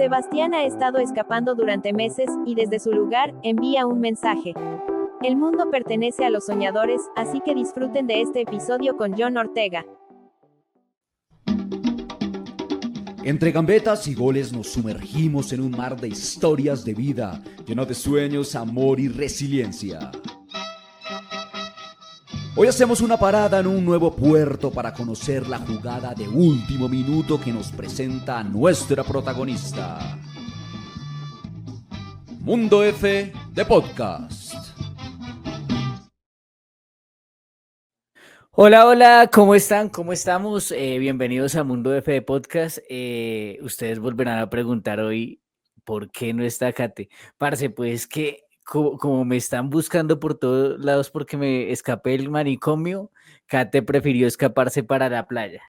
Sebastián ha estado escapando durante meses, y desde su lugar, envía un mensaje. El mundo pertenece a los soñadores, así que disfruten de este episodio con John Ortega. Entre gambetas y goles nos sumergimos en un mar de historias de vida, lleno de sueños, amor y resiliencia. Hoy hacemos una parada en un nuevo puerto para conocer la jugada de último minuto que nos presenta a nuestra protagonista. Mundo F de Podcast. Hola, hola, ¿cómo están? ¿Cómo estamos? Bienvenidos a Mundo F de Podcast. Ustedes volverán a preguntar hoy, ¿por qué no está Kate? Parce, pues que como me están buscando por todos lados porque me escapé del manicomio, Kate prefirió escaparse para la playa.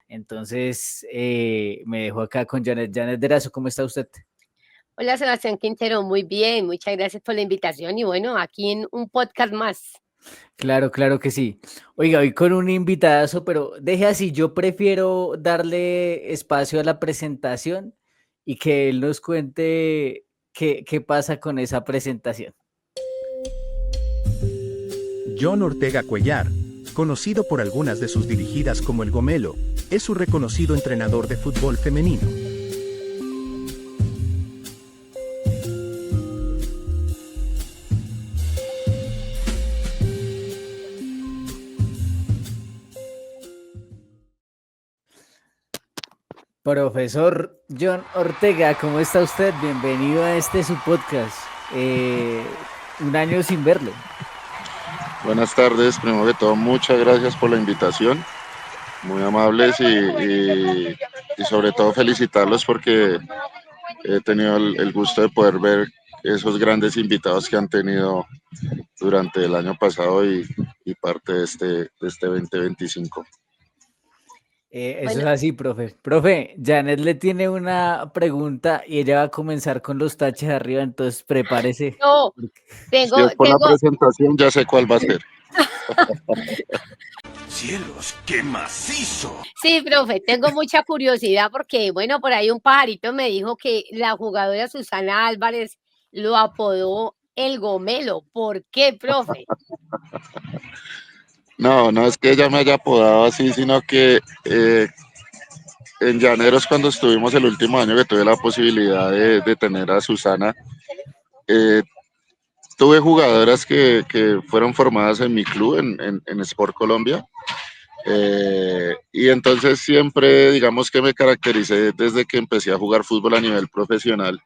Entonces, me dejo acá con Janet. Janet Derazo, ¿cómo está usted? Hola Sebastián Quintero, muy bien, muchas gracias por la invitación y bueno, aquí en un podcast más. Claro, claro que sí. Oiga, hoy con un invitadazo, pero deje así, yo prefiero darle espacio a la presentación y que él nos cuente qué pasa con esa presentación. John Ortega Cuellar, conocido por algunas de sus dirigidas como El Gomelo, es un reconocido entrenador de fútbol femenino. Profesor John Ortega, ¿cómo está usted? Bienvenido a su podcast. Un año sin verlo. Buenas tardes, primero que todo, muchas gracias por la invitación, muy amables y sobre todo felicitarlos porque he tenido el gusto de poder ver esos grandes invitados que han tenido durante el año pasado y parte de este 2025. Eso es así, profe. Profe, Janet le tiene una pregunta y ella va a comenzar con los taches arriba, entonces prepárese. No, Si es por la presentación, ya sé cuál va a ser. ¡Cielos, qué macizo! Sí, profe, tengo mucha curiosidad porque, bueno, por ahí un pajarito me dijo que la jugadora Susana Álvarez lo apodó El Gomelo. ¿Por qué, profe? No es que ella me haya apodado así, sino que en Llaneros, cuando estuvimos el último año que tuve la posibilidad de tener a Susana, tuve jugadoras que fueron formadas en mi club, en Sport Colombia, y entonces siempre, digamos que me caractericé desde que empecé a jugar fútbol a nivel profesional.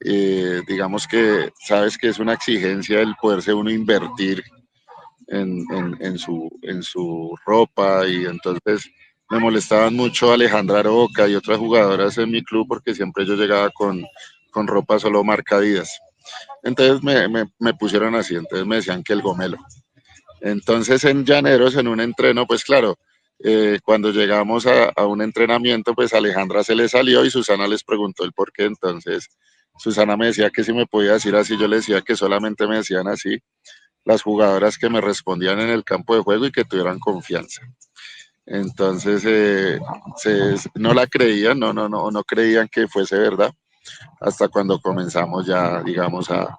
Digamos que sabes que es una exigencia el poderse uno invertir en su ropa, y entonces me molestaban mucho Alejandra Aroca y otras jugadoras en mi club porque siempre yo llegaba con ropa solo marca Adidas. Entonces me pusieron así, entonces me decían que El Gomelo. Entonces en Llaneros, en un entreno, pues claro, cuando llegamos a un entrenamiento, pues a Alejandra se le salió y Susana les preguntó el por qué. Entonces Susana me decía que si me podía decir así, yo le decía que solamente me decían así las jugadoras que me respondían en el campo de juego y que tuvieran confianza. Entonces no la creían, no creían que fuese verdad, hasta cuando comenzamos ya, digamos, a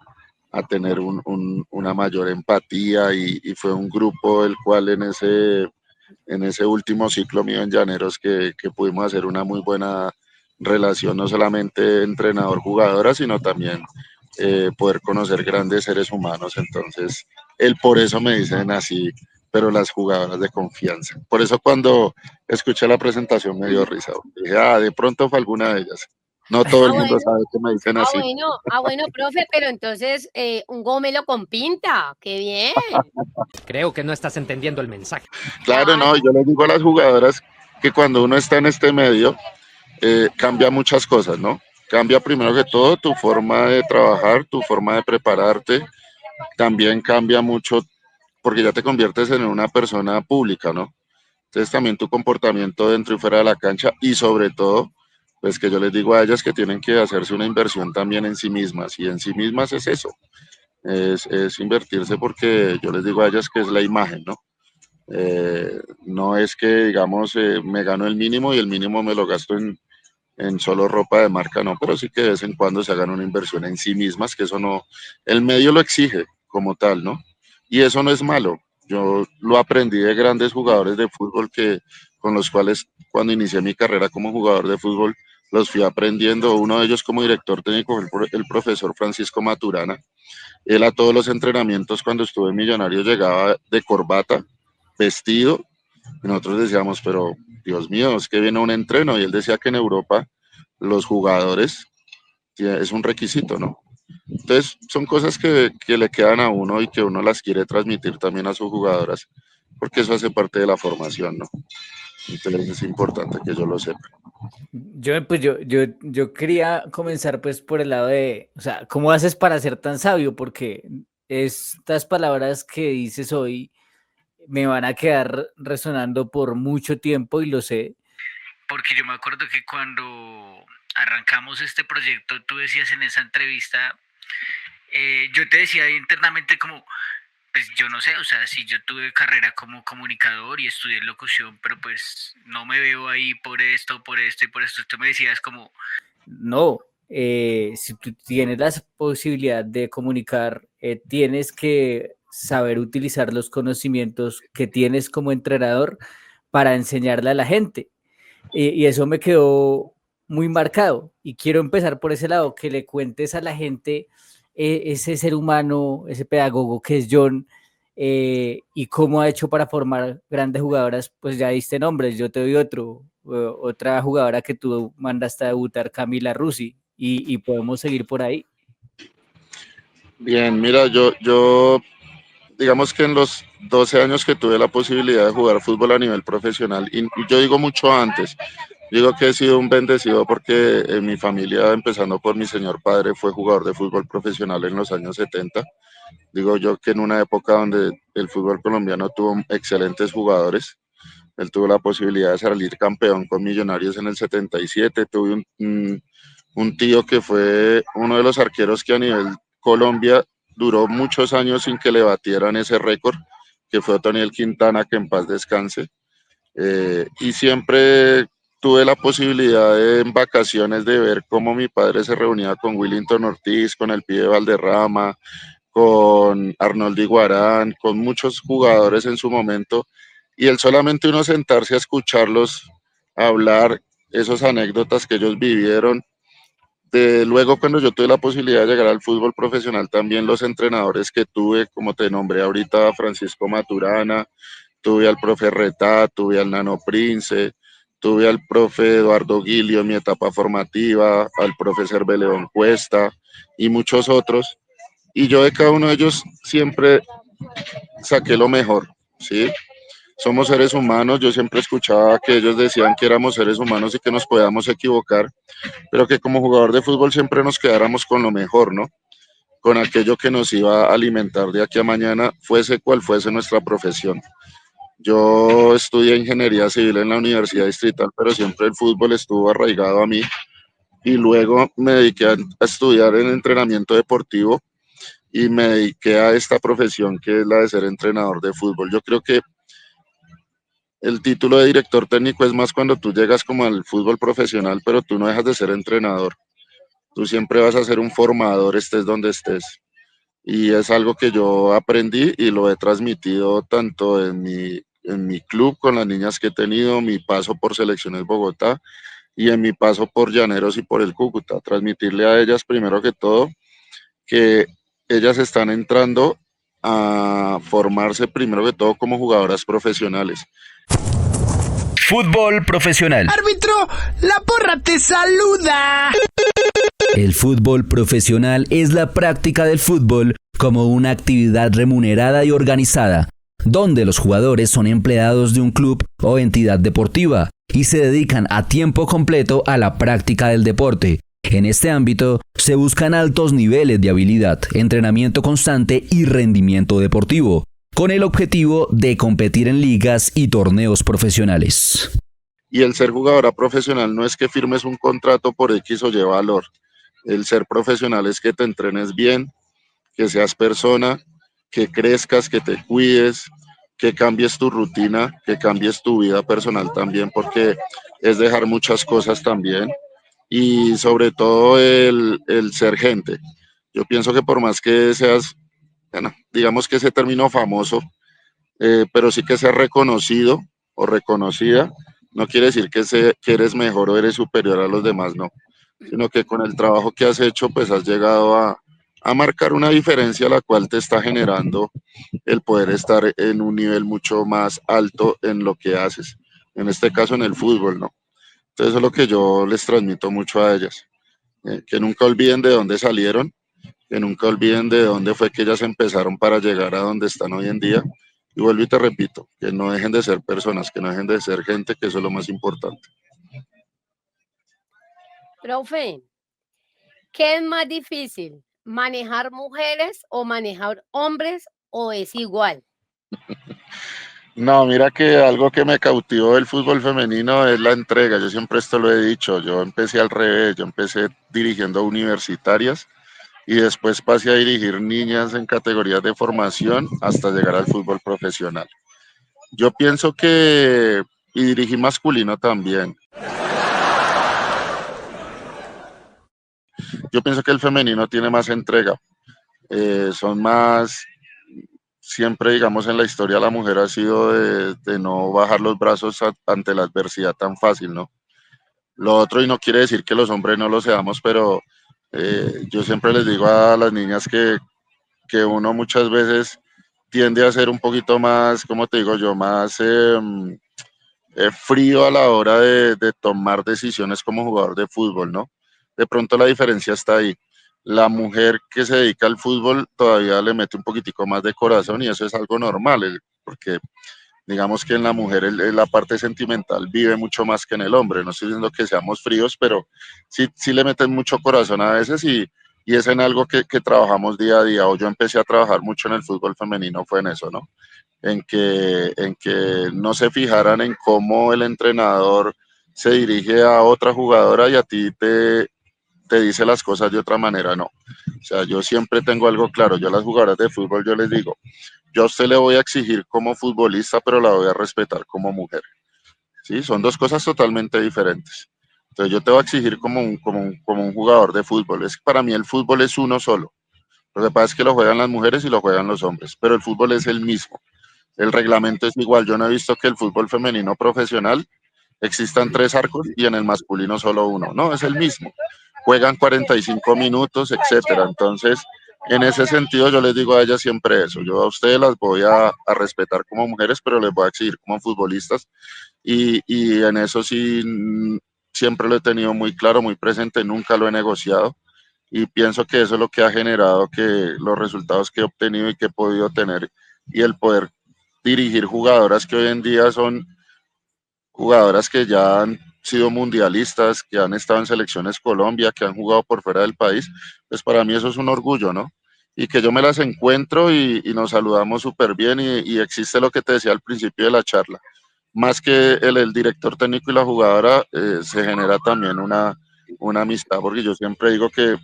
tener una mayor empatía y fue un grupo el cual en ese último ciclo mío en Llaneros que pudimos hacer una muy buena relación, no solamente entrenador-jugadora, sino también poder conocer grandes seres humanos. Entonces, por eso me dicen así, pero las jugadoras de confianza. Por eso cuando escuché la presentación me dio risa. Dije, de pronto fue alguna de ellas. No todo el mundo sabe que me dicen así. Bueno, profe, pero entonces un Gomelo con pinta, qué bien. Creo que no estás entendiendo el mensaje. Claro, no, yo les digo a las jugadoras que cuando uno está en este medio, cambia muchas cosas, ¿no? Cambia primero que todo tu forma de trabajar, tu forma de prepararte, también cambia mucho porque ya te conviertes en una persona pública, ¿no? Entonces también tu comportamiento dentro y fuera de la cancha y sobre todo, pues que yo les digo a ellas que tienen que hacerse una inversión también en sí mismas, y en sí mismas es eso, es invertirse porque yo les digo a ellas que es la imagen, ¿no? No es que, digamos, me gano el mínimo y el mínimo me lo gasto en solo ropa de marca, no, pero sí que de vez en cuando se hagan una inversión en sí mismas, que eso no, el medio lo exige como tal, ¿no? Y eso no es malo. Yo lo aprendí de grandes jugadores de fútbol con los cuales cuando inicié mi carrera como jugador de fútbol los fui aprendiendo. Uno de ellos como director técnico fue el profesor Francisco Maturana. Él a todos los entrenamientos cuando estuve en Millonarios llegaba de corbata, vestido, y nosotros decíamos, pero Dios mío, es que viene un entreno, y él decía que en Europa los jugadores es un requisito, ¿no? Entonces son cosas que le quedan a uno y que uno las quiere transmitir también a sus jugadoras, porque eso hace parte de la formación, ¿no? Entonces es importante que yo lo sepa. Yo quería comenzar pues por el lado de, o sea, ¿cómo haces para ser tan sabio? Porque estas palabras que dices hoy me van a quedar resonando por mucho tiempo y lo sé, porque yo me acuerdo que cuando arrancamos este proyecto, tú decías en esa entrevista, yo te decía internamente como, pues yo no sé, o sea, si yo tuve carrera como comunicador y estudié locución, pero pues no me veo ahí por esto, por esto y por esto. Tú me decías como, no, si tú tienes la posibilidad de comunicar, tienes que saber utilizar los conocimientos que tienes como entrenador para enseñarle a la gente. Y eso me quedó muy marcado. Y quiero empezar por ese lado, que le cuentes a la gente ese ser humano, ese pedagogo que es John, y cómo ha hecho para formar grandes jugadoras. Pues ya diste nombres, yo te doy otra jugadora que tú mandaste a debutar, Camila Rusi, y podemos seguir por ahí. Bien, mira, yo digamos que en los 12 años que tuve la posibilidad de jugar fútbol a nivel profesional, y yo digo mucho antes, digo que he sido un bendecido porque en mi familia, empezando por mi señor padre, fue jugador de fútbol profesional en los años 70. Digo yo que en una época donde el fútbol colombiano tuvo excelentes jugadores, él tuvo la posibilidad de salir campeón con Millonarios en el 77. Tuve un tío que fue uno de los arqueros que a nivel Colombia duró muchos años sin que le batieran ese récord, que fue Otoniel Quintana, que en paz descanse. Y siempre tuve la posibilidad en vacaciones de ver cómo mi padre se reunía con Willington Ortiz, con el pibe Valderrama, con Arnoldo Iguarán, con muchos jugadores en su momento, y el solamente uno sentarse a escucharlos hablar esas anécdotas que ellos vivieron. Luego, cuando yo tuve la posibilidad de llegar al fútbol profesional, también los entrenadores que tuve, como te nombré ahorita, Francisco Maturana, tuve al profe Retá, tuve al Nano Prince, tuve al profe Eduardo Guilio en mi etapa formativa, al profe Cerveleón Cuesta y muchos otros. Y yo de cada uno de ellos siempre saqué lo mejor, ¿sí? Somos seres humanos, yo siempre escuchaba que ellos decían que éramos seres humanos y que nos podíamos equivocar, pero que como jugador de fútbol siempre nos quedáramos con lo mejor, ¿no? Con aquello que nos iba a alimentar de aquí a mañana, fuese cual fuese nuestra profesión. Yo estudié ingeniería civil en la Universidad Distrital, pero siempre el fútbol estuvo arraigado a mí, y luego me dediqué a estudiar en entrenamiento deportivo y me dediqué a esta profesión que es la de ser entrenador de fútbol. Yo creo que el título de director técnico es más cuando tú llegas como al fútbol profesional, pero tú no dejas de ser entrenador. Tú siempre vas a ser un formador, estés donde estés. Y es algo que yo aprendí y lo he transmitido tanto en mi club con las niñas que he tenido, mi paso por Selecciones Bogotá y en mi paso por Llaneros y por el Cúcuta. Transmitirle a ellas primero que todo que ellas están entrando a formarse primero que todo como jugadoras profesionales. Fútbol profesional. ¡Árbitro! ¡La porra te saluda! El fútbol profesional es la práctica del fútbol como una actividad remunerada y organizada, donde los jugadores son empleados de un club o entidad deportiva y se dedican a tiempo completo a la práctica del deporte. En este ámbito se buscan altos niveles de habilidad, entrenamiento constante y rendimiento deportivo, con el objetivo de competir en ligas y torneos profesionales. Y el ser jugadora profesional no es que firmes un contrato por X o Y valor. El ser profesional es que te entrenes bien, que seas persona, que crezcas, que te cuides, que cambies tu rutina, que cambies tu vida personal también, porque es dejar muchas cosas también y sobre todo el ser gente. Yo pienso que por más que seas, bueno, digamos que ese término famoso, pero sí que seas reconocido o reconocida, no quiere decir que eres mejor o eres superior a los demás, no, sino que con el trabajo que has hecho, pues has llegado a marcar una diferencia la cual te está generando el poder estar en un nivel mucho más alto en lo que haces, en este caso en el fútbol, ¿no? Entonces eso es lo que yo les transmito mucho a ellas, que nunca olviden de dónde salieron, que nunca olviden de dónde fue que ellas empezaron para llegar a donde están hoy en día. Y vuelvo y te repito, que no dejen de ser personas, que no dejen de ser gente, que eso es lo más importante. Profe, ¿qué es más difícil? ¿Manejar mujeres o manejar hombres o es igual? No, mira que algo que me cautivó del fútbol femenino es la entrega. Yo siempre esto lo he dicho. Yo empecé al revés. Yo empecé dirigiendo universitarias y después pasé a dirigir niñas en categorías de formación hasta llegar al fútbol profesional. Yo pienso que, y dirigí masculino también. Yo pienso que el femenino tiene más entrega. Son más, siempre digamos en la historia la mujer ha sido de no bajar los brazos ante la adversidad tan fácil, ¿no? Lo otro, y no quiere decir que los hombres no lo seamos, pero yo siempre les digo a las niñas que uno muchas veces tiende a ser un poquito más, como te digo yo, más frío a la hora de tomar decisiones como jugador de fútbol, ¿no? De pronto la diferencia está ahí. La mujer que se dedica al fútbol todavía le mete un poquitico más de corazón y eso es algo normal, porque digamos que en la mujer la parte sentimental vive mucho más que en el hombre. No estoy diciendo que seamos fríos, pero sí le meten mucho corazón a veces y es en algo que trabajamos día a día. O yo empecé a trabajar mucho en el fútbol femenino, fue en eso, ¿no? En que no se fijaran en cómo el entrenador se dirige a otra jugadora y a ti te dice las cosas de otra manera, no. O sea, yo siempre tengo algo claro, yo a las jugadoras de fútbol yo les digo, yo a usted le voy a exigir como futbolista, pero la voy a respetar como mujer. ¿Sí? Son dos cosas totalmente diferentes. Entonces yo te voy a exigir como un jugador de fútbol. Es que para mí el fútbol es uno solo. Lo que pasa es que lo juegan las mujeres y lo juegan los hombres, pero el fútbol es el mismo. El reglamento es igual. Yo no he visto que el fútbol femenino profesional existan 3 arcos y en el masculino solo uno. No, es el mismo. Juegan 45 minutos, etcétera. Entonces, en ese sentido, yo les digo a ellas siempre eso. Yo a ustedes las voy a respetar como mujeres, pero les voy a exigir como futbolistas. Y en eso sí, siempre lo he tenido muy claro, muy presente, nunca lo he negociado. Y pienso que eso es lo que ha generado que los resultados que he obtenido y que he podido tener y el poder dirigir jugadoras que hoy en día son jugadoras que ya han sido mundialistas, que han estado en selecciones Colombia, que han jugado por fuera del país, pues para mí eso es un orgullo, ¿no? Y que yo me las encuentro y nos saludamos súper bien y existe lo que te decía al principio de la charla. Más que el director técnico y la jugadora, se genera también una amistad, porque yo siempre digo que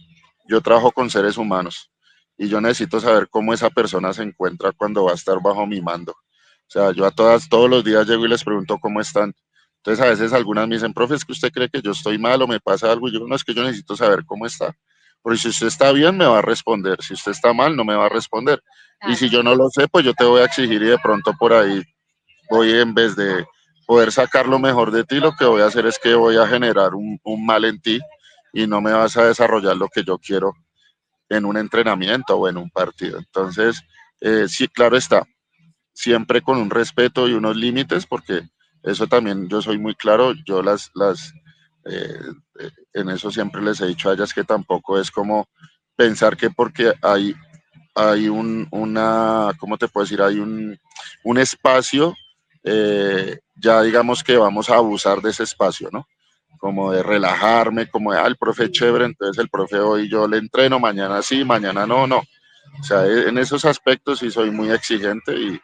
yo trabajo con seres humanos y yo necesito saber cómo esa persona se encuentra cuando va a estar bajo mi mando. O sea, yo a todas, todos los días llego y les pregunto cómo están. Entonces a veces algunas me dicen, profe, es que usted cree que yo estoy mal o me pasa algo. Y yo, no, es que yo necesito saber cómo está. Porque si usted está bien, me va a responder. Si usted está mal, no me va a responder. Y si yo no lo sé, pues yo te voy a exigir y de pronto por ahí voy, en vez de poder sacar lo mejor de ti, lo que voy a hacer es que voy a generar un mal en ti y no me vas a desarrollar lo que yo quiero en un entrenamiento o en un partido. Entonces, sí, claro está, siempre con un respeto y unos límites, porque eso también yo soy muy claro, yo en eso siempre les he dicho a ellas que tampoco es como pensar que porque hay ¿cómo te puedo decir? Hay un espacio, ya digamos que vamos a abusar de ese espacio, ¿no? Como de relajarme, como de, el profe es chévere, entonces el profe hoy yo le entreno, mañana sí, mañana no, no. O sea, en esos aspectos sí soy muy exigente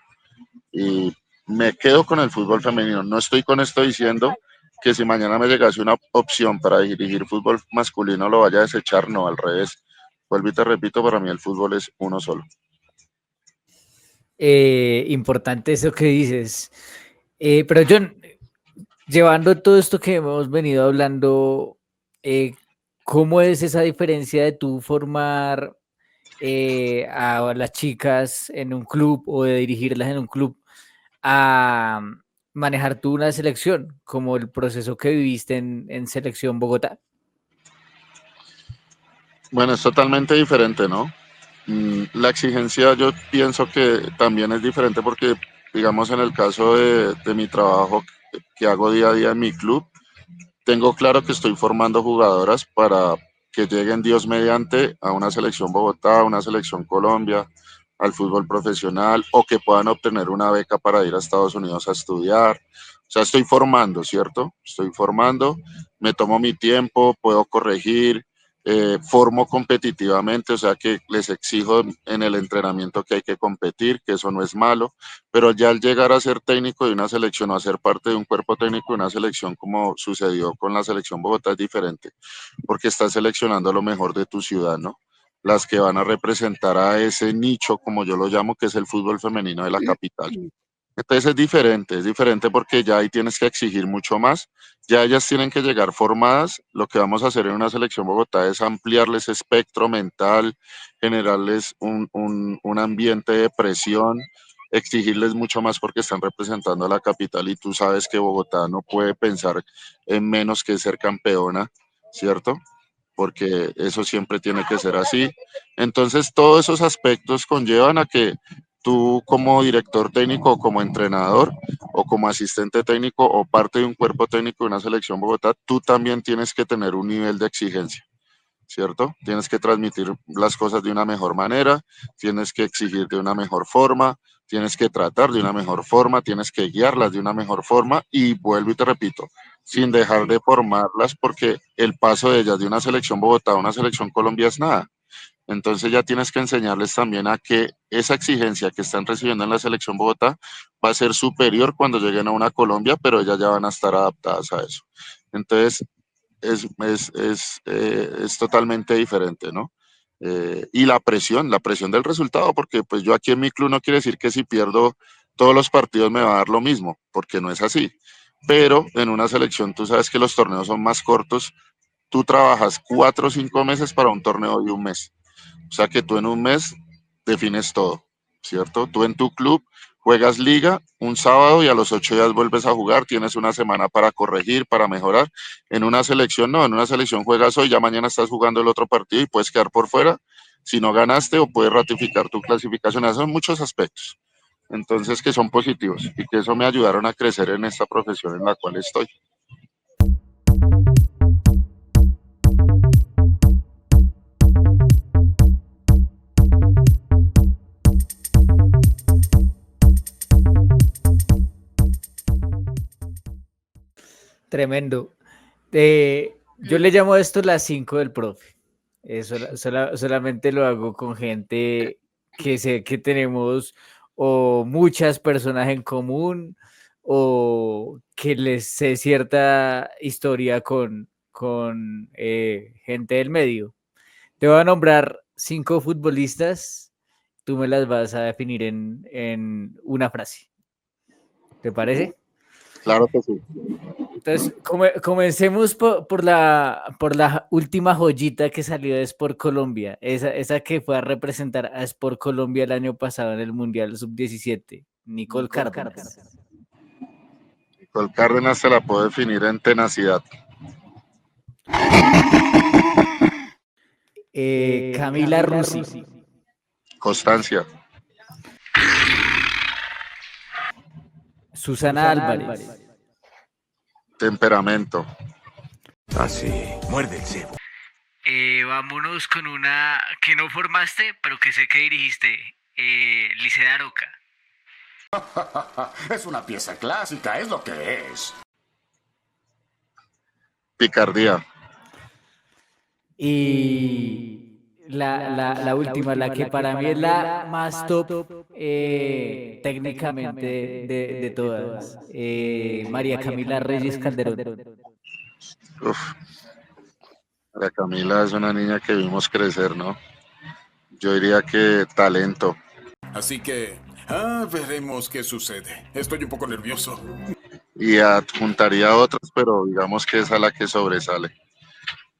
y me quedo con el fútbol femenino. No estoy con esto diciendo que si mañana me llegase una opción para dirigir fútbol masculino lo vaya a desechar, no, al revés. Vuelvo y te repito, para mí el fútbol es uno solo. Importante eso que dices. Pero John, llevando todo esto que hemos venido hablando, ¿cómo es esa diferencia de tú formar a las chicas en un club o de dirigirlas en un club a manejar tú una selección, como el proceso que viviste en Selección Bogotá? Bueno, es totalmente diferente, ¿no? La exigencia yo pienso que también es diferente porque, digamos, en el caso de mi trabajo que hago día a día en mi club, tengo claro que estoy formando jugadoras para que lleguen Dios mediante a una selección Bogotá, a una selección Colombia, al fútbol profesional o que puedan obtener una beca para ir a Estados Unidos a estudiar. O sea, estoy formando, ¿cierto? Estoy formando, me tomo mi tiempo, puedo corregir, formo competitivamente, o sea que les exijo en el entrenamiento que hay que competir, que eso no es malo, pero ya al llegar a ser técnico de una selección o a ser parte de un cuerpo técnico de una selección como sucedió con la selección Bogotá es diferente, porque estás seleccionando lo mejor de tu ciudad, ¿no? Las que van a representar a ese nicho, como yo lo llamo, que es el fútbol femenino de la capital. Entonces es diferente porque ya ahí tienes que exigir mucho más, ya ellas tienen que llegar formadas, lo que vamos a hacer en una selección Bogotá es ampliarles espectro mental, generarles un ambiente de presión, exigirles mucho más porque están representando a la capital y tú sabes que Bogotá no puede pensar en menos que ser campeona, ¿cierto? Porque eso siempre tiene que ser así. Entonces, todos esos aspectos conllevan a que tú como director técnico o como entrenador o como asistente técnico o parte de un cuerpo técnico de una selección Bogotá, tú también tienes que tener un nivel de exigencia, ¿cierto? Tienes que transmitir las cosas de una mejor manera, tienes que exigir de una mejor forma, tienes que tratar de una mejor forma, tienes que guiarlas de una mejor forma y vuelvo y te repito, sin dejar de formarlas porque el paso de ellas de una selección Bogotá a una selección Colombia es nada. Entonces ya tienes que enseñarles también a que esa exigencia que están recibiendo en la selección Bogotá va a ser superior cuando lleguen a una Colombia, pero ellas ya van a estar adaptadas a eso. Entonces es totalmente diferente, ¿no? Y la presión del resultado, porque pues yo aquí en mi club no quiere decir que si pierdo todos los partidos me va a dar lo mismo, porque no es así. Pero en una selección tú sabes que los torneos son más cortos, tú trabajas 4 o 5 meses para un torneo de un mes. O sea que tú en un mes defines todo, ¿cierto? Tú en tu club juegas liga un sábado y a los 8 días vuelves a jugar, tienes una semana para corregir, para mejorar. En una selección no, en una selección juegas hoy, ya mañana estás jugando el otro partido y puedes quedar por fuera si no ganaste o puedes ratificar tu clasificación. Esos son muchos aspectos. Entonces que son positivos y que eso me ayudaron a crecer en esta profesión en la cual estoy. Tremendo. Yo le llamo a esto las 5 del profe. Solamente lo hago con gente que sé que tenemos o muchas personas en común o que les sé cierta historia con gente del medio. Te voy a nombrar 5 futbolistas, tú me las vas a definir en una frase. ¿Te parece? Claro que sí. Entonces, comencemos por la última joyita que salió de Sport Colombia, esa que fue a representar a Sport Colombia el año pasado en el Mundial Sub-17, Nicole Cárdenas. Nicole Cárdenas se la puedo definir en tenacidad. Camila Rusi. Constancia. Susana Álvarez. Temperamento. Así, muerde el cebo. Vámonos con una que no formaste, pero que sé que dirigiste, Licea Aroca. Es una pieza clásica, es lo que es. Picardía. Y la última, la que para mí es la más top técnicamente de todas, María Camila Reyes Calderón. Uf. La Camila es una niña que vimos crecer, ¿no? Yo diría que talento. Así que, veremos qué sucede. Estoy un poco nervioso. Y adjuntaría otras, pero digamos que esa es la que sobresale.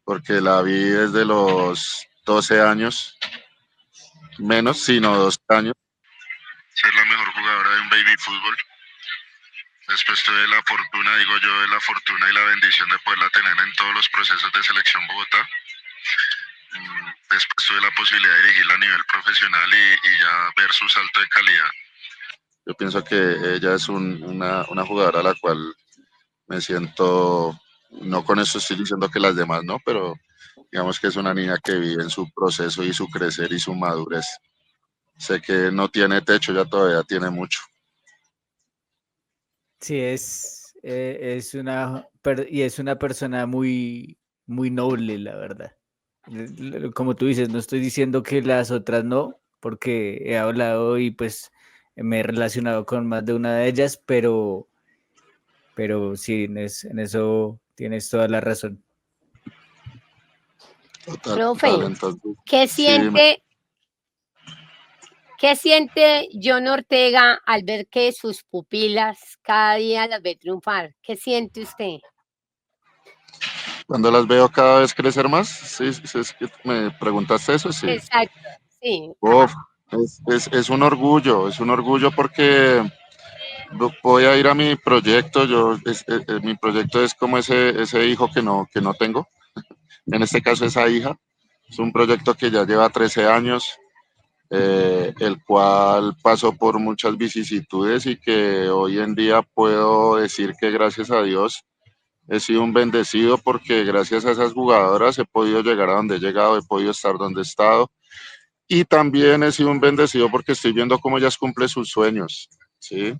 Porque la vi desde los 12 años, menos, sino 12 años. Ser la mejor jugadora de un baby fútbol. Después tuve la fortuna, digo yo, de la fortuna y la bendición de poderla tener en todos los procesos de selección Bogotá. Después tuve la posibilidad de dirigirla a nivel profesional y ya ver su salto de calidad. Yo pienso que ella es una jugadora a la cual me siento, no con eso estoy diciendo que las demás no, pero digamos que es una niña que vive en su proceso y su crecer y su madurez. Sé que no tiene techo, ya todavía tiene mucho. Sí, es una persona muy, muy noble, la verdad. Como tú dices, no estoy diciendo que las otras no, porque he hablado y pues me he relacionado con más de una de ellas, pero sí, en eso tienes toda la razón. Profe, Talentos. ¿qué Sí, siente John Ortega al ver que sus pupilas cada día las ve triunfar? ¿Qué siente usted? cuando las veo cada vez crecer más, sí, sí, es que me preguntaste eso, sí. Exacto, sí. Uf, es un orgullo porque voy a ir a mi proyecto, mi proyecto es como ese hijo que no tengo, en este caso esa hija, es un proyecto que ya lleva 13 años, el cual pasó por muchas vicisitudes y que hoy en día puedo decir que gracias a Dios he sido un bendecido porque gracias a esas jugadoras he podido llegar a donde he llegado, he podido estar donde he estado y también he sido un bendecido porque estoy viendo cómo ellas cumplen sus sueños, ¿sí?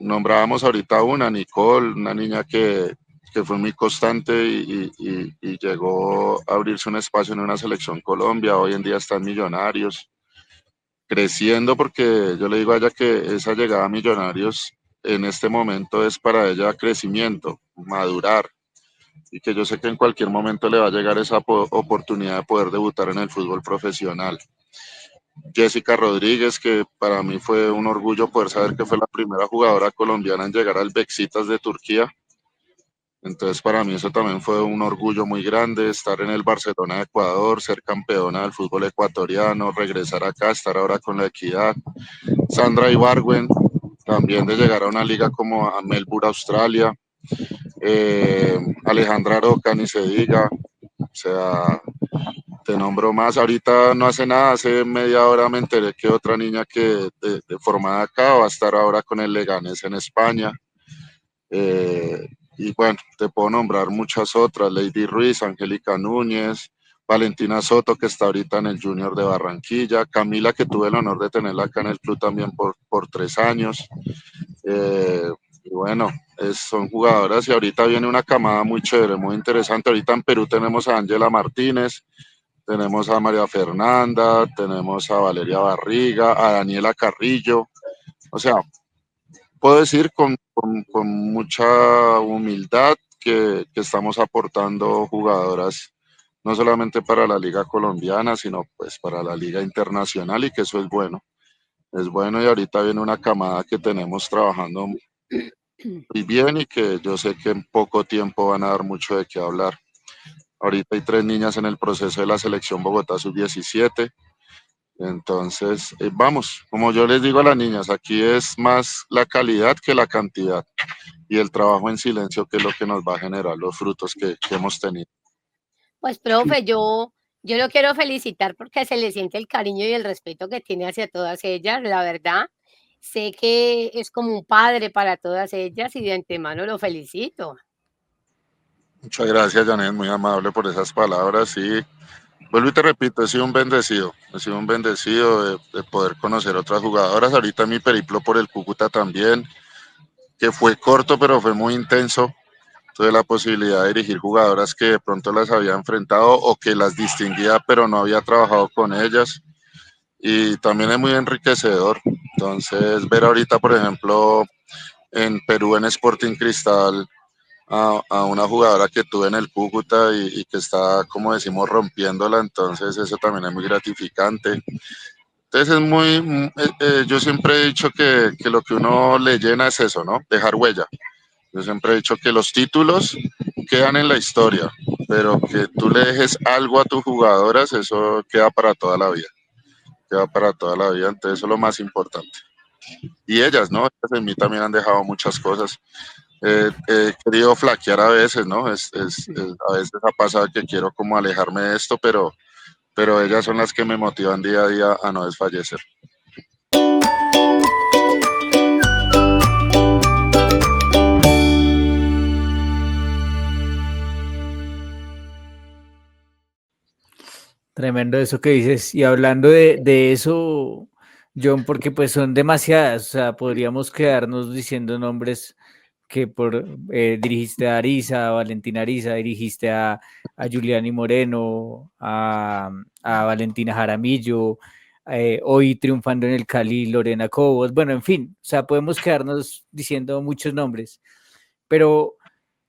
Nombrábamos ahorita una, Nicole, una niña que fue muy constante y llegó a abrirse un espacio en una selección Colombia, hoy en día está en Millonarios, creciendo porque yo le digo a ella que esa llegada a Millonarios en este momento es para ella crecimiento, madurar, y que yo sé que en cualquier momento le va a llegar esa oportunidad de poder debutar en el fútbol profesional. Jessica Rodríguez, que para mí fue un orgullo poder saber que fue la primera jugadora colombiana en llegar al Beşiktaş de Turquía. Entonces para mí eso también fue un orgullo muy grande, estar en el Barcelona de Ecuador, ser campeona del fútbol ecuatoriano, regresar acá, estar ahora con la Equidad. Sandra Ibargüen, también de llegar a una liga como a Melbourne, Australia. Alejandra Aroca, ni se diga. O sea, te nombro más. Ahorita no hace nada, hace media hora me enteré que otra niña que de formada acá va a estar ahora con el Leganés en España. Y bueno, te puedo nombrar muchas otras, Lady Ruiz, Angélica Núñez, Valentina Soto, que está ahorita en el Junior de Barranquilla, Camila, que tuve el honor de tenerla acá en el club también por 3 años. Y bueno, son jugadoras y ahorita viene una camada muy chévere, muy interesante. Ahorita en Perú tenemos a Ángela Martínez, tenemos a María Fernanda, tenemos a Valeria Barriga, a Daniela Carrillo. O sea, puedo decir con mucha humildad que estamos aportando jugadoras no solamente para la liga colombiana, sino pues para la liga internacional y que eso es bueno. Es bueno y ahorita viene una camada que tenemos trabajando muy bien y que yo sé que en poco tiempo van a dar mucho de qué hablar. Ahorita hay 3 niñas en el proceso de la selección Bogotá sub-17. Entonces, vamos, como yo les digo a las niñas, aquí es más la calidad que la cantidad y el trabajo en silencio que es lo que nos va a generar los frutos que hemos tenido. Pues, profe, yo lo quiero felicitar porque se le siente el cariño y el respeto que tiene hacia todas ellas, la verdad. Sé que es como un padre para todas ellas y de antemano lo felicito. Muchas gracias, Janet, muy amable por esas palabras y vuelvo y te repito, he sido un bendecido de poder conocer otras jugadoras. Ahorita mi periplo por el Cúcuta también, que fue corto pero fue muy intenso. Tuve la posibilidad de dirigir jugadoras que de pronto las había enfrentado o que las distinguía pero no había trabajado con ellas y también es muy enriquecedor. Entonces ver ahorita por ejemplo en Perú en Sporting Cristal a una jugadora que tuve en el Cúcuta y que está, como decimos, rompiéndola, entonces eso también es muy gratificante. Entonces yo siempre he dicho que lo que uno le llena es eso, ¿no? Dejar huella. Yo siempre he dicho que los títulos quedan en la historia, pero que tú le dejes algo a tus jugadoras, eso queda para toda la vida, queda para toda la vida, entonces eso es lo más importante. Y ellas, ¿no? Ellas en mí también han dejado muchas cosas. He querido flaquear a veces, ¿no? A veces ha pasado que quiero como alejarme de esto, pero ellas son las que me motivan día a día a no desfallecer. Tremendo eso que dices. Y hablando de eso, John, porque pues son demasiadas, o sea, podríamos quedarnos diciendo nombres que dirigiste a Arisa, a Valentina Arisa, dirigiste a Giuliani Moreno, a Valentina Jaramillo, hoy triunfando en el Cali, Lorena Cobos, bueno, en fin, o sea, podemos quedarnos diciendo muchos nombres, pero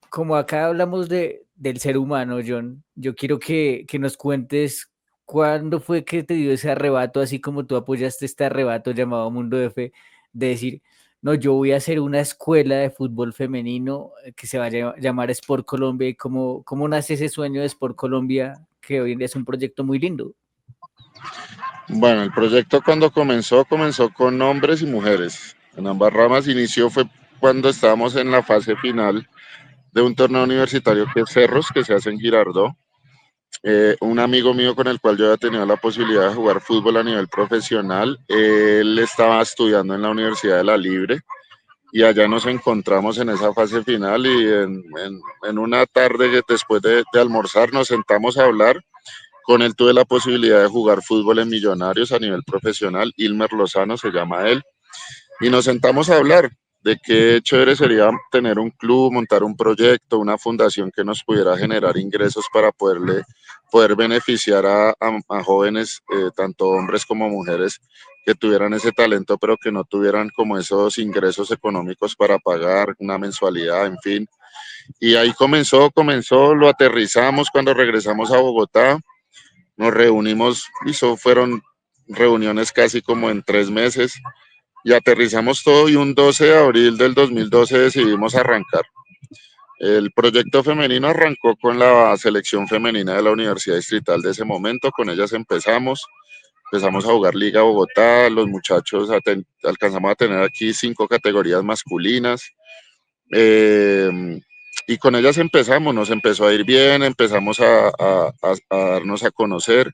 como acá hablamos del ser humano, John, yo quiero que nos cuentes cuándo fue que te dio ese arrebato, así como tú apoyaste este arrebato llamado Mundo F, de decir, no, yo voy a hacer una escuela de fútbol femenino que se va a llamar Sport Colombia. ¿Y cómo nace ese sueño de Sport Colombia, que hoy en día es un proyecto muy lindo? Bueno, el proyecto cuando comenzó con hombres y mujeres. En ambas ramas inició fue cuando estábamos en la fase final de un torneo universitario que es Cerros, que se hace en Girardot. Un amigo mío con el cual yo había tenido la posibilidad de jugar fútbol a nivel profesional, él estaba estudiando en la Universidad de La Libre y allá nos encontramos en esa fase final y en una tarde que después de almorzar nos sentamos a hablar. Con él tuve la posibilidad de jugar fútbol en Millonarios a nivel profesional, Ilmer Lozano se llama él, y nos sentamos a hablar de qué chévere sería tener un club, montar un proyecto, una fundación que nos pudiera generar ingresos para poder beneficiar a jóvenes, tanto hombres como mujeres, que tuvieran ese talento, pero que no tuvieran como esos ingresos económicos para pagar una mensualidad, en fin. Y ahí comenzó, lo aterrizamos cuando regresamos a Bogotá, nos reunimos, fueron reuniones casi como en 3 meses, y aterrizamos todo y un 12 de abril del 2012 decidimos arrancar. El proyecto femenino arrancó con la selección femenina de la Universidad Distrital de ese momento, con ellas empezamos a jugar Liga Bogotá, los muchachos alcanzamos a tener aquí 5 categorías masculinas, y con ellas nos empezó a ir bien, empezamos a darnos a conocer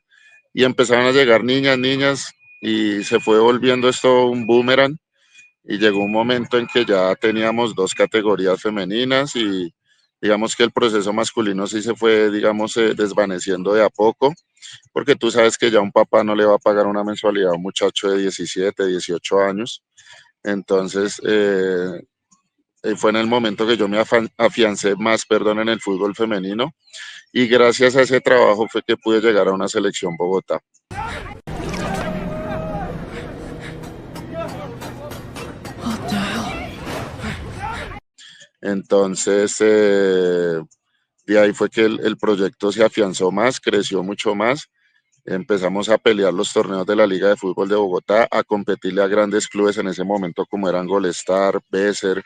y empezaron a llegar niñas y se fue volviendo esto un boomerang y llegó un momento en que ya teníamos 2 categorías femeninas y digamos que el proceso masculino sí se fue, digamos, desvaneciendo de a poco, porque tú sabes que ya un papá no le va a pagar una mensualidad a un muchacho de 17, 18 años. Entonces, fue en el momento que yo me afiancé más, perdón, en el fútbol femenino y gracias a ese trabajo fue que pude llegar a una selección Bogotá. Entonces, de ahí fue que el proyecto se afianzó más, creció mucho más. Empezamos a pelear los torneos de la Liga de Fútbol de Bogotá, a competirle a grandes clubes en ese momento como eran Golestar, Besser,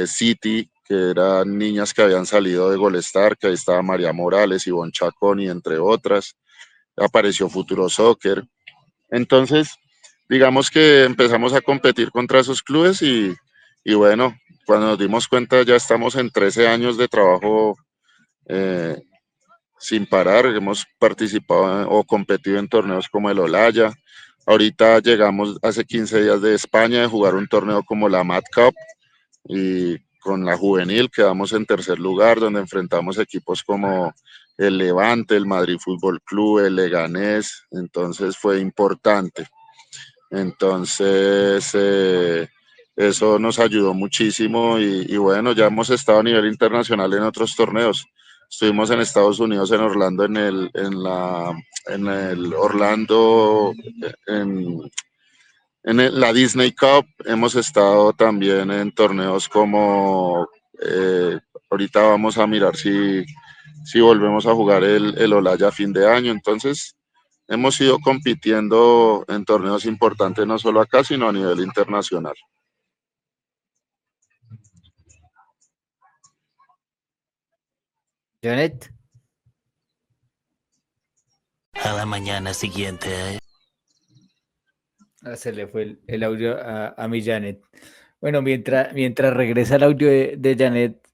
City, que eran niñas que habían salido de Golestar, que ahí estaba María Morales, Ivonne Chacón y entre otras. Apareció Futuro Soccer. Entonces, digamos que empezamos a competir contra esos clubes y bueno, cuando nos dimos cuenta ya estamos en 13 años de trabajo sin parar, hemos participado o competido en torneos como el Olaya. Ahorita llegamos hace 15 días de España de jugar un torneo como la Mad Cup y con la juvenil quedamos en tercer lugar, donde enfrentamos equipos como el Levante, el Madrid Fútbol Club, el Leganés, entonces fue importante. Entonces, eso nos ayudó muchísimo y bueno, ya hemos estado a nivel internacional en otros torneos. Estuvimos en Estados Unidos, en Orlando, en el Orlando, la Disney Cup. Hemos estado también en torneos como ahorita vamos a mirar si volvemos a jugar el Olaya a fin de año. Entonces, hemos ido compitiendo en torneos importantes, no solo acá, sino a nivel internacional. Janet. A la mañana siguiente. Se le fue el audio a mi Janet. Bueno, mientras regresa el audio de Janet,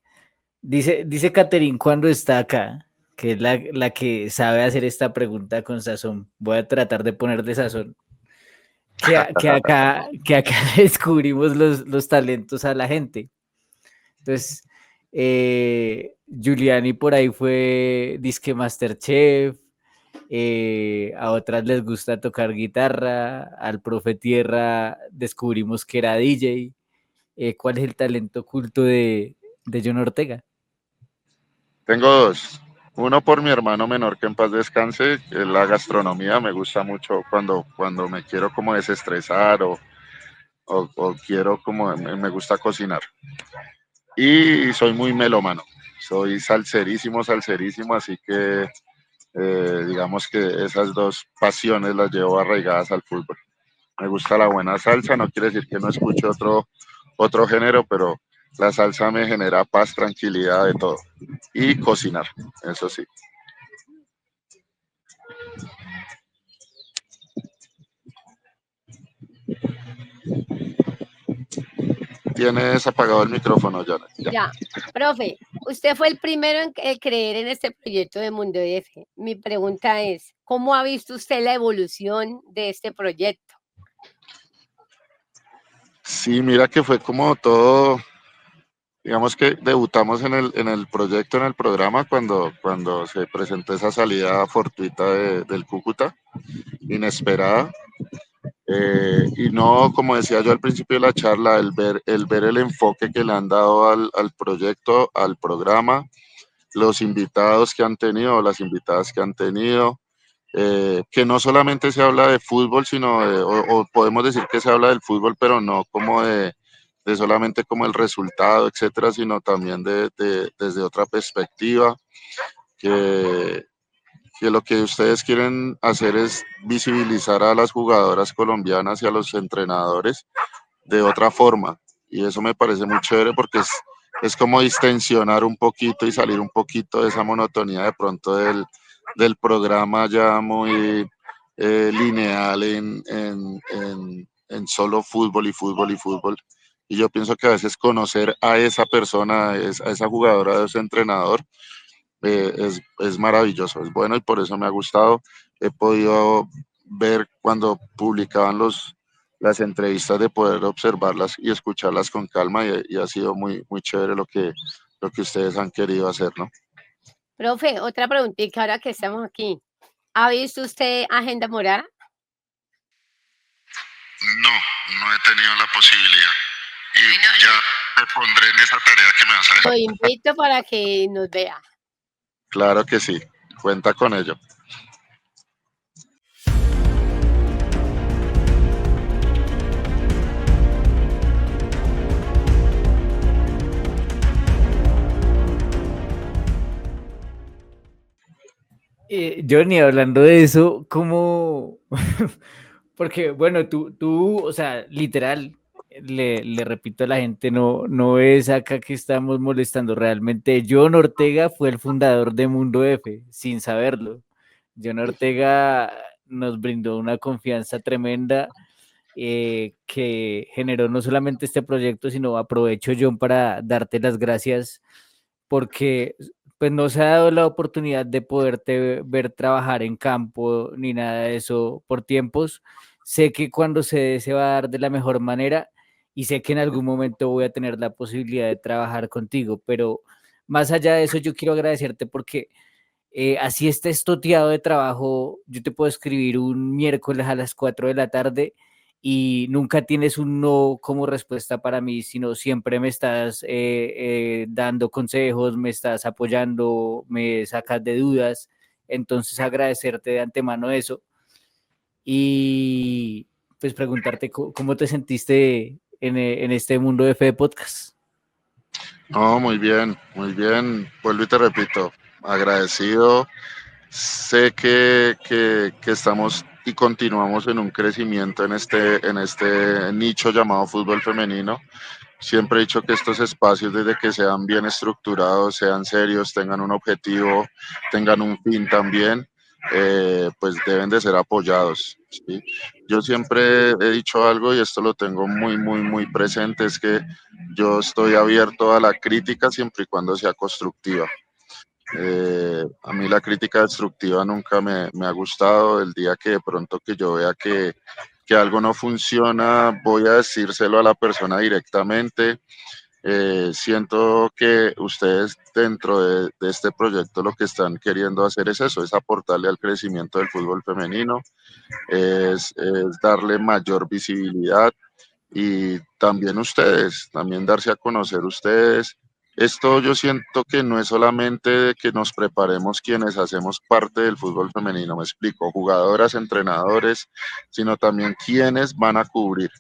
dice Catherine cuando está acá, que es la que sabe hacer esta pregunta con sazón. Voy a tratar de ponerle sazón. Que acá descubrimos los talentos a la gente. Entonces, Giuliani por ahí fue disque Masterchef. A otras les gusta tocar guitarra, al profe Tierra descubrimos que era DJ. ¿Cuál es el talento oculto de John Ortega? Tengo dos. Uno por mi hermano menor, que en paz descanse, la gastronomía. Me gusta mucho cuando me quiero como desestresar o quiero como me gusta cocinar. Y soy muy melómano, soy salserísimo, así que digamos que esas dos pasiones las llevo arraigadas al fútbol. Me gusta la buena salsa, no quiere decir que no escuche otro género, pero la salsa me genera paz, tranquilidad de todo. Y cocinar, eso sí. Tienes apagado el micrófono, Janet. Ya, profe, usted fue el primero en creer en este proyecto de Mundo F. Mi pregunta es, ¿cómo ha visto usted la evolución de este proyecto? Sí, mira que fue como todo, digamos que debutamos en el proyecto, en el programa, cuando se presentó esa salida fortuita del Cúcuta, inesperada. Y no, como decía yo al principio de la charla, el ver el enfoque que le han dado al proyecto, al programa, los invitados que han tenido, las invitadas que han tenido, que no solamente se habla de fútbol, sino o podemos decir que se habla del fútbol, pero no como de solamente como el resultado, etcétera, sino también desde otra perspectiva, que lo que ustedes quieren hacer es visibilizar a las jugadoras colombianas y a los entrenadores de otra forma. Y eso me parece muy chévere porque es como distensionar un poquito y salir un poquito de esa monotonía de pronto del programa ya muy lineal en solo fútbol y fútbol y fútbol. Y yo pienso que a veces conocer a esa persona, a esa jugadora, a ese entrenador, es maravilloso, es bueno y por eso me ha gustado. He podido ver cuando publicaban las entrevistas, de poder observarlas y escucharlas con calma y ha sido muy, muy chévere lo que ustedes han querido hacer, ¿no? Profe, otra preguntita ahora que estamos aquí. ¿Ha visto usted Agenda Morada? No he tenido la posibilidad y bueno, ya me pondré en esa tarea que me vas a dejar. Lo invito para que nos vea. Claro que sí, cuenta con ello. Johnny, hablando de eso, ¿cómo? Porque, bueno, tú, o sea, literal, le repito a la gente, no es acá que estamos molestando. Realmente, John Ortega fue el fundador de Mundo F, sin saberlo. John Ortega nos brindó una confianza tremenda que generó no solamente este proyecto, sino aprovecho, John, para darte las gracias porque pues no se ha dado la oportunidad de poderte ver trabajar en campo ni nada de eso por tiempos. Sé que cuando se dé se va a dar de la mejor manera y sé que en algún momento voy a tener la posibilidad de trabajar contigo, pero más allá de eso yo quiero agradecerte porque así estés toteado de trabajo, yo te puedo escribir un miércoles a las 4 de la tarde y nunca tienes un no como respuesta para mí, sino siempre me estás dando consejos, me estás apoyando, me sacas de dudas. Entonces agradecerte de antemano eso y pues preguntarte cómo te sentiste en este mundo de Fede Podcast. No, muy bien. Vuelvo y te repito, agradecido. Sé que estamos y continuamos en un crecimiento en este nicho llamado fútbol femenino. Siempre he dicho que estos espacios, desde que sean bien estructurados, sean serios, tengan un objetivo, tengan un fin también, pues deben de ser apoyados, ¿sí? Yo siempre he dicho algo y esto lo tengo muy presente, es que yo estoy abierto a la crítica siempre y cuando sea constructiva. A mí la crítica destructiva nunca me ha gustado. El día que de pronto que yo vea que algo no funciona, voy a decírselo a la persona directamente. Siento que ustedes dentro de este proyecto lo que están queriendo hacer es eso, es aportarle al crecimiento del fútbol femenino, es darle mayor visibilidad y también ustedes, también darse a conocer ustedes. Esto yo siento que no es solamente de que nos preparemos quienes hacemos parte del fútbol femenino, me explico, jugadoras, entrenadores, sino también quienes van a cubrir.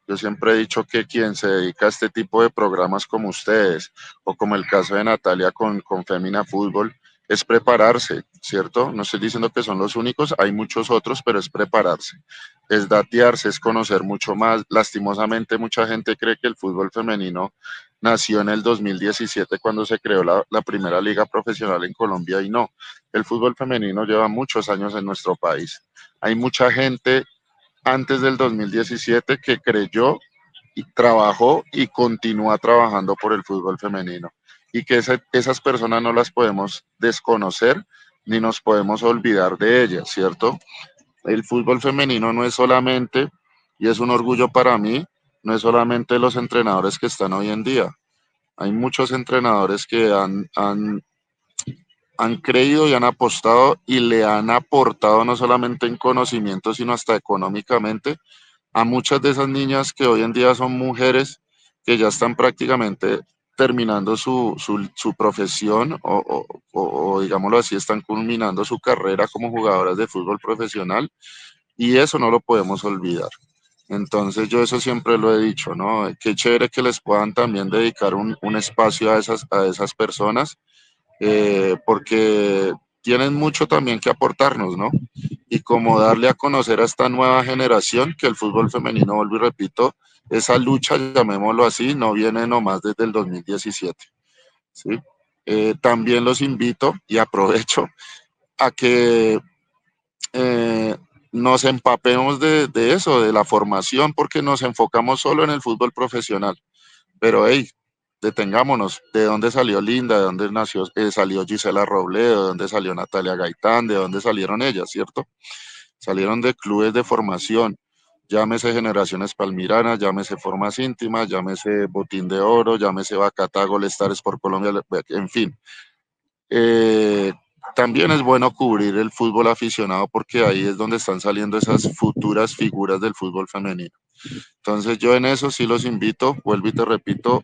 Yo siempre he dicho que quien se dedica a este tipo de programas como ustedes, o como el caso de Natalia con Femina Fútbol, es prepararse, ¿cierto? No estoy diciendo que son los únicos, hay muchos otros, pero es prepararse, es datearse, es conocer mucho más. Lastimosamente, mucha gente cree que el fútbol femenino nació en el 2017 cuando se creó la primera liga profesional en Colombia y no, el fútbol femenino lleva muchos años en nuestro país. Hay mucha gente antes del 2017 que creyó y trabajó y continúa trabajando por el fútbol femenino y que esas personas no las podemos desconocer ni nos podemos olvidar de ellas, ¿cierto? El fútbol femenino no es solamente, y es un orgullo para mí, no es solamente los entrenadores que están hoy en día. Hay muchos entrenadores que han creído y han apostado y le han aportado no solamente en conocimiento, sino hasta económicamente a muchas de esas niñas que hoy en día son mujeres que ya están prácticamente terminando su profesión o, digámoslo así, están culminando su carrera como jugadoras de fútbol profesional y eso no lo podemos olvidar. Entonces yo eso siempre lo he dicho, ¿no? Qué chévere que les puedan también dedicar un espacio a esas personas, porque tienen mucho también que aportarnos, ¿no? Y como darle a conocer a esta nueva generación que el fútbol femenino, vuelvo y repito, esa lucha, llamémoslo así, no viene nomás desde el 2017, ¿sí? También los invito y aprovecho a que eh, nos empapemos de eso, de la formación, porque nos enfocamos solo en el fútbol profesional. Pero, hey, detengámonos. ¿De dónde salió Linda? ¿De dónde salió Gisela Robledo? ¿De dónde salió Natalia Gaitán? ¿De dónde salieron ellas, cierto? Salieron de clubes de formación. Llámese Generaciones Palmiranas, llámese Formas Íntimas, llámese Botín de Oro, llámese Bacatá, Golestares por Colombia, en fin. Eh, También es bueno cubrir el fútbol aficionado porque ahí es donde están saliendo esas futuras figuras del fútbol femenino. Entonces yo en eso sí los invito, vuelvo y te repito,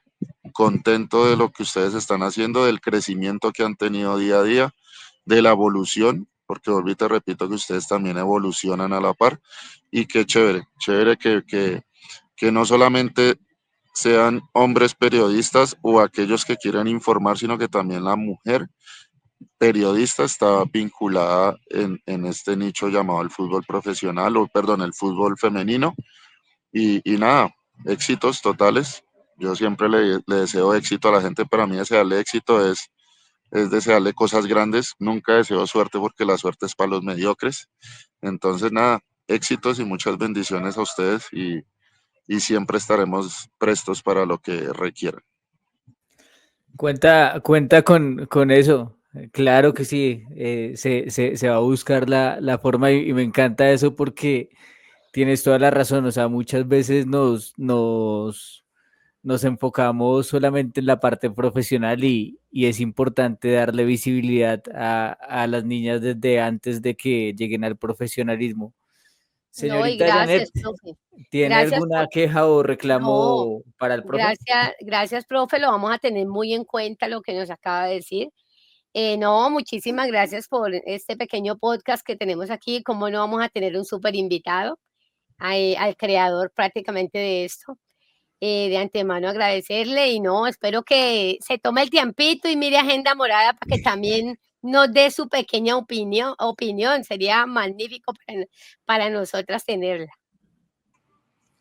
contento de lo que ustedes están haciendo, del crecimiento que han tenido día a día, de la evolución, porque vuelvo y te repito que ustedes también evolucionan a la par y qué chévere, chévere que no solamente sean hombres periodistas o aquellos que quieran informar, sino que también la mujer periodista está vinculada en este nicho llamado el fútbol profesional, o perdón, el fútbol femenino. Y nada, éxitos totales. Yo siempre le deseo éxito a la gente. Para mí desearle éxito es desearle cosas grandes. Nunca deseo suerte porque la suerte es para los mediocres. Entonces nada, éxitos y muchas bendiciones a ustedes y siempre estaremos prestos para lo que requieran. Cuenta con eso. Claro que sí, se va a buscar la forma y me encanta eso porque tienes toda la razón. O sea, muchas veces nos enfocamos solamente en la parte profesional y es importante darle visibilidad a las niñas desde antes de que lleguen al profesionalismo. No, y Señorita Janet, gracias, profe. ¿tiene Gracias alguna por, queja o no, reclamo para el profe? gracias, profe, lo vamos a tener muy en cuenta lo que nos acaba de decir. No, muchísimas gracias por este pequeño podcast que tenemos aquí. ¿Cómo no vamos a tener un súper invitado al creador prácticamente de esto? de antemano agradecerle y no, espero que se tome el tiempito y mire Agenda Morada para que también nos dé su pequeña opinión. Sería magnífico para nosotras tenerla.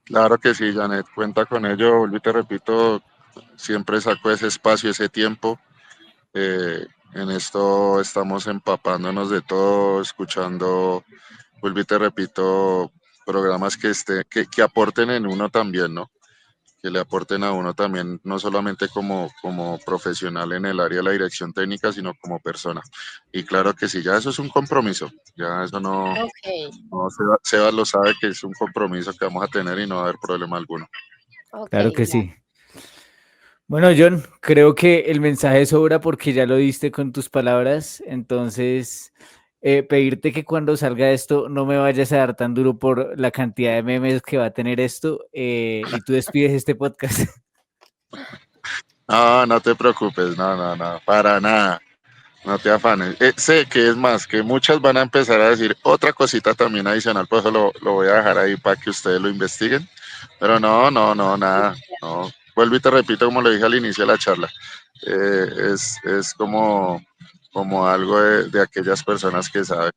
Claro que sí, Janet, cuenta con ello. Vuelvo y te repito, siempre saco ese espacio, ese tiempo. En esto estamos empapándonos de todo, escuchando, vuelvo y te repito, programas que aporten en uno también, ¿no? Que le aporten a uno también, no solamente como profesional en el área de la dirección técnica, sino como persona. Y claro que sí, ya eso es un compromiso, ya eso no, Ok, no Sebas lo sabe que es un compromiso que vamos a tener y no va a haber problema alguno. ok, Claro que gracias. sí. Bueno, John, creo que el mensaje sobra porque ya lo diste con tus palabras, entonces pedirte que cuando salga esto no me vayas a dar tan duro por la cantidad de memes que va a tener esto y tú despides este podcast. No, no te preocupes, no, para nada. No te afanes. Sé que es más, que muchas van a empezar a decir otra cosita también adicional, por eso lo voy a dejar ahí para que ustedes lo investiguen. Pero no, nada. No. Vuelvo y te repito, como lo dije al inicio de la charla. Es como algo de aquellas personas que saben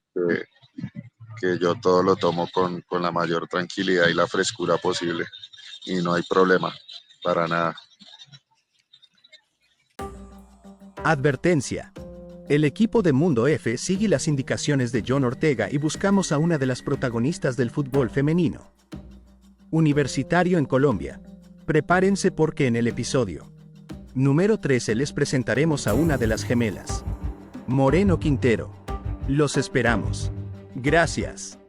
que yo todo lo tomo con la mayor tranquilidad y la frescura posible. Y no hay problema, para nada. Advertencia. El equipo de Mundo F sigue las indicaciones de John Ortega y buscamos a una de las protagonistas del fútbol femenino. Universitario en Colombia. Prepárense porque en el episodio número 13 les presentaremos a una de las gemelas. Moreno Quintero. Los esperamos. Gracias.